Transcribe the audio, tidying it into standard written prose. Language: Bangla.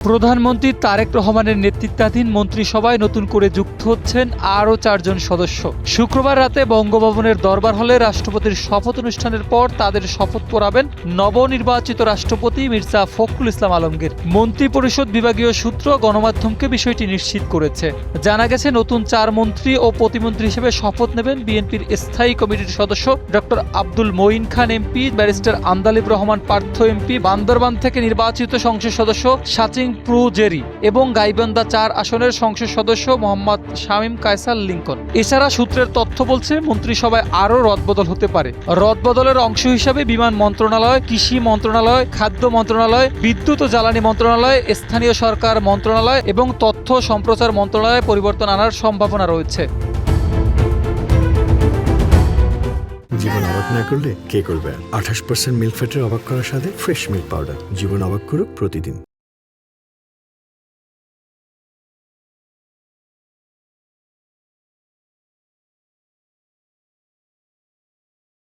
প্রধানমন্ত্রী তারেক রহমানের নেতৃত্বাধীন মন্ত্রিসভায় নতুন করে যুক্ত হচ্ছেন আরও 4 জন সদস্য। শুক্রবার রাতে বঙ্গভবনের দরবার হলে রাষ্ট্রপতির শপথ অনুষ্ঠানের পর তাদের শপথ পড়াবেন নবনির্বাচিত রাষ্ট্রপতি মির্জা ফখরুল ইসলাম আলমগীর। মন্ত্রিপরিষদ বিভাগীয় সূত্র গণমাধ্যমকে বিষয়টি নিশ্চিত করেছে। জানা গেছে, নতুন 4 মন্ত্রী ও প্রতিমন্ত্রী হিসেবে শপথ নেবেন বিএনপির স্থায়ী কমিটির সদস্য doctor Abdul Moyeen Khan MP, barrister Andaleeve Rahman Partho MP, Bandarban থেকে নির্বাচিত সংসদ সদস্য সাচিং প্রুজেরি এবং গাইবান্ধা 4 আসনের সংসদ সদস্য মোহাম্মদ শামীম কায়সার লিঙ্কন। এছাড়া সূত্রের তথ্য বলছে, মন্ত্রিসভায় আরও রদবদল হতে পারে। রদবদলের অংশ হিসাবে বিমান মন্ত্রণালয়, কৃষি মন্ত্রণালয়, খাদ্য মন্ত্রণালয়, বিদ্যুৎ ও জ্বালানি মন্ত্রণালয়, স্থানীয় সরকার মন্ত্রণালয় এবং তথ্য সম্প্রচার মন্ত্রণালয়ে পরিবর্তন আনার সম্ভাবনা রয়েছে। জীবন অবাক না করলে কে করবে? 28% মিল্ক ফ্যাটের অবাক করার সাথে ফ্রেশ মিল্ক পাউডার। জীবন অবাক করুক প্রতিদিন।